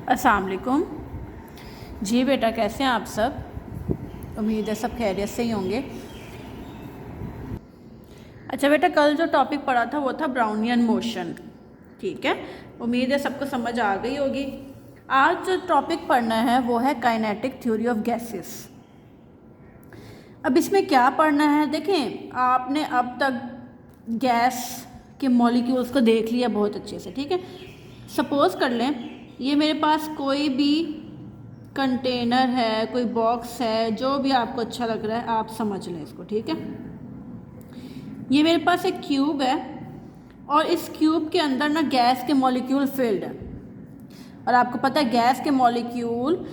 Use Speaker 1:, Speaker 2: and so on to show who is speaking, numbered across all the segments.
Speaker 1: अस्सलाम वालेकुम जी बेटा, कैसे हैं आप सब? उम्मीद है सब खैरियत से ही होंगे। अच्छा बेटा, कल जो टॉपिक पढ़ा था वो था ब्राउनियन मोशन। ठीक है, उम्मीद है सबको समझ आ गई होगी। आज जो टॉपिक पढ़ना है वो है काइनेटिक थ्योरी ऑफ गैसेस। अब इसमें क्या पढ़ना है, देखें आपने अब तक गैस के मॉलिक्यूल्स को देख लिया बहुत अच्छे से। ठीक है, सपोज कर लें ये मेरे पास कोई भी कंटेनर है, कोई बॉक्स है, जो भी आपको अच्छा लग रहा है आप समझ लें इसको। ठीक है, ये मेरे पास एक क्यूब है और इस क्यूब के अंदर ना गैस के मॉलिक्यूल फिल्ड है। और आपको पता है गैस के मॉलिक्यूल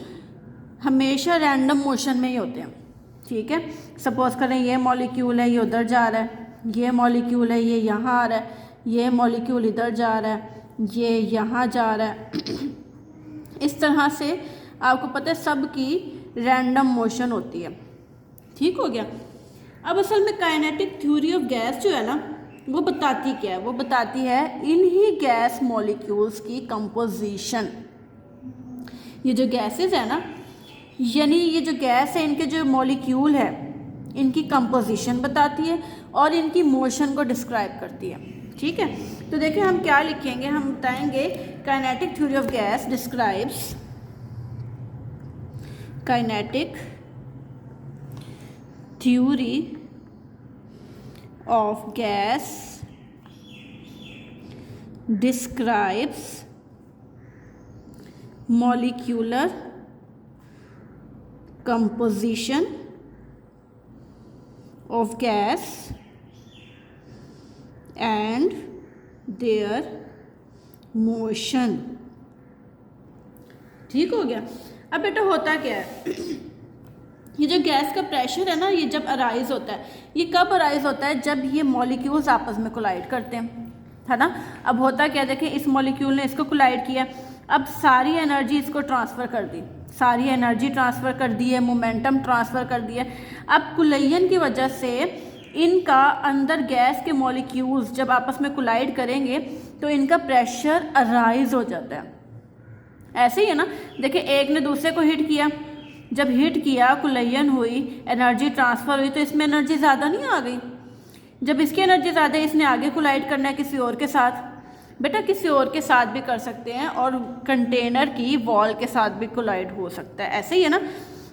Speaker 1: हमेशा रैंडम मोशन में ही होते हैं। ठीक है, सपोज करें ये मॉलिक्यूल है, ये उधर जा रहा है, ये मॉलिक्यूल है, ये यहाँ आ रहा है, ये मॉलिक्यूल इधर जा रहा है, ये यहाँ जा रहा है। इस तरह से आपको पता है सबकी रैंडम मोशन होती है। ठीक हो गया। अब असल में काइनेटिक थ्योरी ऑफ गैस जो है ना वो बताती क्या है, वो बताती है इन्हीं गैस मॉलिक्यूल्स की कंपोजिशन। ये जो गैसेस है ना, यानी ये जो गैस है इनके जो मॉलिक्यूल है इनकी कंपोजिशन बताती है और इनकी मोशन को डिस्क्राइब करती है। ठीक है, तो देखिए हम क्या लिखेंगे, हम बताएंगे kinetic theory of gas describes kinetic theory of gas describes molecular composition of gas and their motion। ठीक हो गया। अब बेटा होता क्या है, ये जो गैस का प्रेशर है ना, ये जब अराइज होता है, ये कब अराइज होता है, जब ये मॉलिक्यूल्स आपस में कोलाइड करते हैं, है ना। अब होता क्या, देखें इस मॉलिक्यूल ने इसको कोलाइड किया, अब सारी एनर्जी इसको ट्रांसफ़र कर दी, सारी एनर्जी ट्रांसफ़र कर दी है, मोमेंटम ट्रांसफ़र कर दिया। अब कुलयन की वजह से इनका अंदर गैस के मॉलिक्यूल्स जब आपस में कोलाइड करेंगे तो इनका प्रेशर अराइज हो जाता है। ऐसे ही है ना, देखिए एक ने दूसरे को हिट किया, जब हिट किया कुलयन हुई, एनर्जी ट्रांसफ़र हुई, तो इसमें एनर्जी ज़्यादा नहीं आ गई। जब इसकी एनर्जी ज़्यादा है, इसने आगे कोलाइड करना है किसी और के साथ, बेटा किसी और के साथ भी कर सकते हैं और कंटेनर की वॉल के साथ भी कोलाइड हो सकता है। ऐसे ही है ना,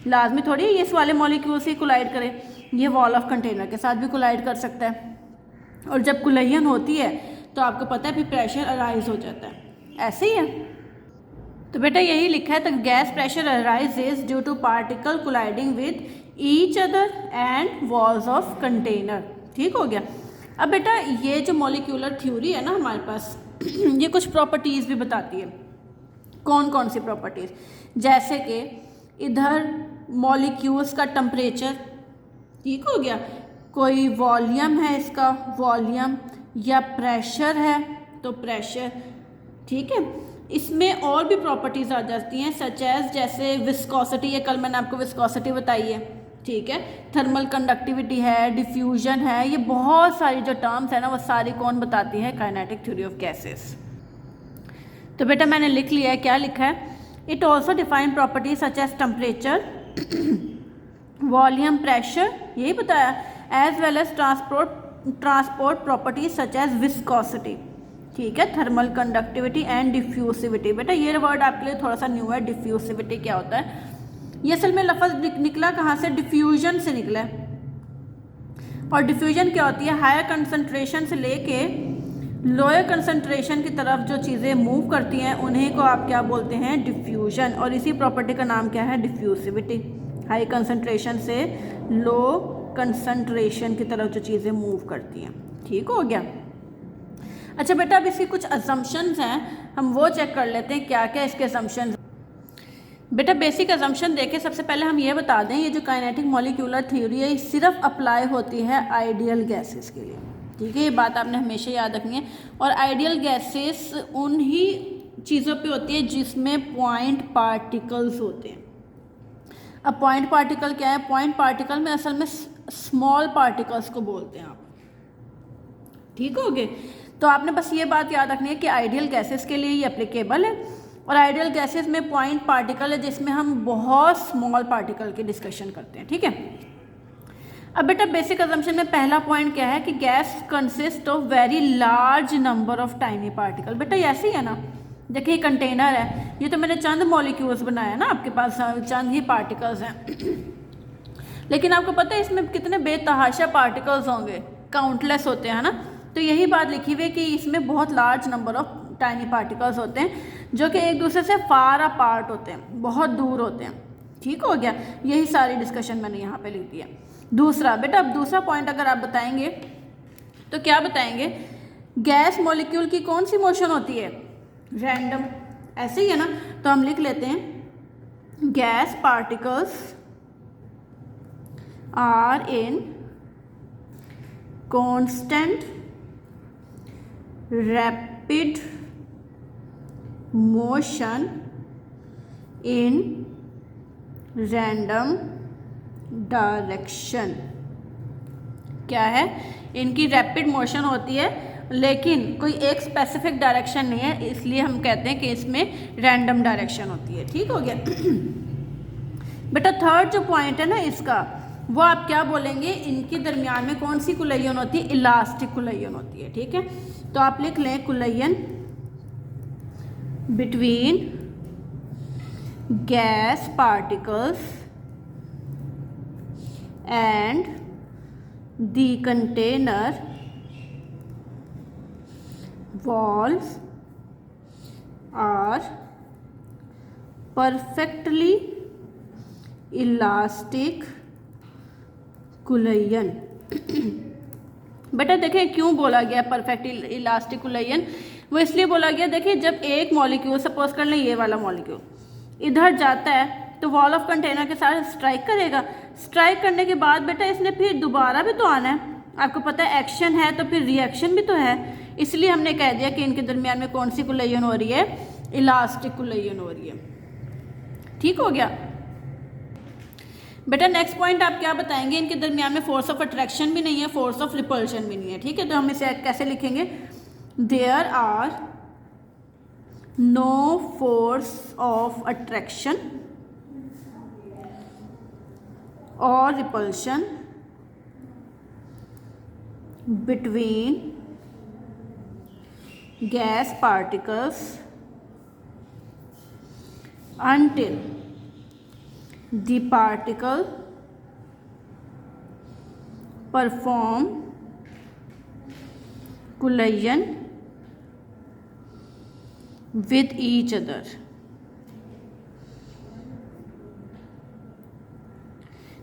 Speaker 1: लाजमी थोड़ी है ये इस वाले मॉलिक्यूल से कोलाइड करे, ये वॉल ऑफ कंटेनर के साथ भी कोलाइड कर सकता है। और जब कुलयन होती है तो आपको पता है फिर प्रेशर अराइज हो जाता है। ऐसे ही है, तो बेटा यही लिखा है, the gas pressure arises due to particle colliding with each other and walls of container. ठीक हो गया। अब बेटा ये जो मॉलिक्यूलर थ्योरी है ना हमारे पास, ये कुछ प्रॉपर्टीज़ भी बताती है। कौन कौन सी प्रॉपर्टीज़, जैसे कि इधर मॉलिक्यूल्स का टेम्परेचर, ठीक हो गया, कोई वॉल्यूम है इसका वॉल्यूम, या प्रेशर है तो प्रेशर। ठीक है, इसमें और भी प्रॉपर्टीज़ आ जाती हैं सच एज, जैसे विस्कोसिटी, ये कल मैंने आपको विस्कोसिटी बताई है। ठीक है, थर्मल कंडक्टिविटी है, डिफ्यूजन है, ये बहुत सारी जो टर्म्स है ना वो सारी कौन बताती है, काइनेटिक थ्योरी ऑफ गैसेस। तो बेटा मैंने लिख लिया है, क्या लिखा है, it also define properties such as temperature, volume, pressure, यही बताया, as well as transport properties such as viscosity. ठीक है, थर्मल कंडक्टिविटी एंड डिफ्यूसिविटी। बेटा ये वर्ड आपके लिए थोड़ा सा न्यू है, डिफ्यूसिविटी क्या होता है, ये असल में लफ्ज़ निकला कहाँ से, डिफ्यूजन से निकला है। और डिफ्यूजन क्या होती है, हायर कंसंट्रेशन से लेके लोअर कंसंट्रेशन की तरफ जो चीज़ें मूव करती हैं उन्हीं को आप क्या बोलते हैं, डिफ्यूजन। और इसी प्रॉपर्टी का नाम क्या है, डिफ्यूसिविटी। हाई कंसंट्रेशन से लो कंसंट्रेशन की तरफ जो चीज़ें मूव करती हैं। ठीक हो गया। अच्छा बेटा अब इसकी कुछ असम्पशंस हैं, हम वो चेक कर लेते हैं क्या क्या इसके असम्पशंस। बेटा बेसिक असम्पशन देखें, सबसे पहले हम ये बता दें ये जो काइनेटिक मॉलिक्यूलर थ्योरी है सिर्फ अप्लाई होती है आइडियल गैसेस के लिए। ठीक है, ये बात आपने हमेशा याद रखनी है। और आइडियल गैसेस उन ही चीज़ों पे होती है जिसमें पॉइंट पार्टिकल्स होते हैं। अब पॉइंट पार्टिकल क्या है, पॉइंट पार्टिकल में असल में स्मॉल पार्टिकल्स को बोलते हैं आप। ठीक हो गए, तो आपने बस ये बात याद रखनी है कि आइडियल गैसेस के लिए ये एप्लीकेबल है और आइडियल गैसेस में पॉइंट पार्टिकल है जिसमें हम बहुत स्मॉल पार्टिकल की डिस्कशन करते हैं, ठीक है। अब बेटा बेसिक अजम्पशन में पहला पॉइंट क्या है कि gas consist of very large number of tiny particle. बेटा ऐसे ही है ना, देखिए ये कंटेनर है, ये तो मैंने चंद मॉलिक्यूल्स बनाया ना, आपके पास चंद ही पार्टिकल्स हैं लेकिन आपको पता है इसमें कितने बेतहाशा पार्टिकल्स होंगे, काउंटलेस होते हैं ना। तो यही बात लिखी हुई है कि इसमें बहुत large number of tiny particles होते हैं जो कि एक दूसरे से फार अपार्ट होते हैं, बहुत दूर होते हैं। ठीक हो गया, यही सारी डिस्कशन मैंने यहाँ पे लिख दिया। दूसरा बेटा, अब दूसरा पॉइंट अगर आप बताएंगे तो क्या बताएंगे, गैस मॉलिक्यूल की कौन सी मोशन होती है, रैंडम, ऐसे ही है ना। तो हम लिख लेते हैं gas particles are in constant rapid motion in random direction. क्या है, इनकी रैपिड मोशन होती है लेकिन कोई एक स्पेसिफिक डायरेक्शन नहीं है, इसलिए हम कहते हैं कि इसमें रैंडम डायरेक्शन होती है। ठीक हो गया बेटा। थर्ड जो पॉइंट है ना इसका, वो आप क्या बोलेंगे, इनके दरमियान में कौन सी कुलयन होती है, इलास्टिक कुलयन होती है। ठीक है, तो आप लिख लें collision between gas particles and the container walls are perfectly elastic collision. बेटा देखें क्यों बोला गया परफेक्ट इलास्टिक कुलयन, वो इसलिए बोला गया, देखिए जब एक मॉलिक्यूल, सपोज कर लें ये वाला मॉलिक्यूल इधर जाता है तो वॉल ऑफ कंटेनर के साथ स्ट्राइक करेगा, स्ट्राइक करने के बाद बेटा इसने फिर दोबारा भी तो आना है। आपको पता है एक्शन है तो फिर रिएक्शन भी तो है, इसलिए हमने कह दिया कि इनके दरमियान में कौन सी कुलयन हो रही है, इलास्टिक कुलयन हो रही है। ठीक हो गया बेटा। नेक्स्ट पॉइंट आप क्या बताएंगे, इनके दरमियान में फोर्स ऑफ अट्रैक्शन भी नहीं है, फोर्स ऑफ रिपल्शन भी नहीं है। ठीक है, तो हम इसे कैसे लिखेंगे, there are no force of attraction और repulsion between gas particles until the particle perform collision with each other।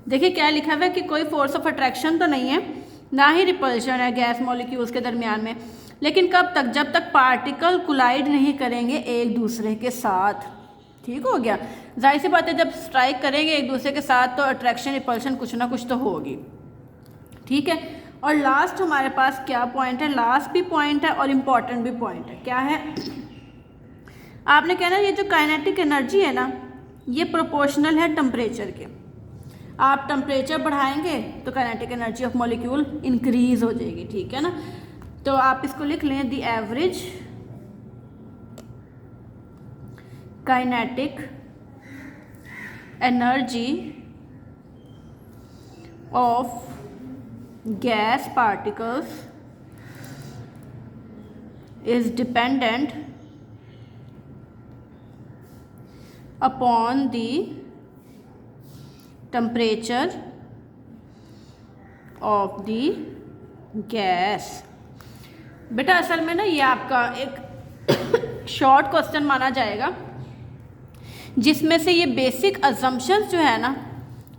Speaker 1: देखिए क्या लिखा हुआ है कि कोई फोर्स ऑफ अट्रैक्शन तो नहीं है, ना ही रिपल्शन है गैस मॉलिक्यूल्स के दरमियान में, लेकिन कब तक, जब तक पार्टिकल कोलाइड नहीं करेंगे एक दूसरे के साथ। ठीक हो गया, जाहिर सी बात है जब स्ट्राइक करेंगे एक दूसरे के साथ तो अट्रैक्शन रिपल्शन कुछ ना कुछ तो होगी। ठीक है, और लास्ट हमारे पास क्या पॉइंट है, लास्ट भी पॉइंट है और इम्पॉर्टेंट भी पॉइंट है। क्या है, आपने कहना ये जो काइनेटिक एनर्जी है ना, ये प्रोपोर्शनल है टेम्परेचर के। आप टेम्परेचर बढ़ाएंगे तो kinetic energy of molecule increase हो जाएगी। ठीक है ना, तो आप इसको लिख लें, the average kinetic energy of gas particles is dependent upon the temperature of the gas. बेटा असल में ना ये आपका एक शॉर्ट क्वेश्चन माना जाएगा जिसमें से ये बेसिक अजम्पशंस जो है ना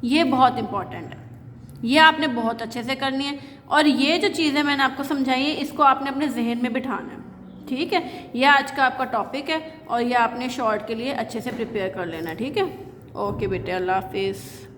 Speaker 1: ये बहुत इंपॉर्टेंट है, ये आपने बहुत अच्छे से करनी है और ये जो चीज़ें मैंने आपको समझाई है इसको आपने अपने जहन में बिठाना है। ठीक है, यह आज का आपका टॉपिक है और यह आपने शॉर्ट के लिए अच्छे से प्रिपेयर कर लेना। ठीक है, ओके बेटे, अल्लाह हाफिज़।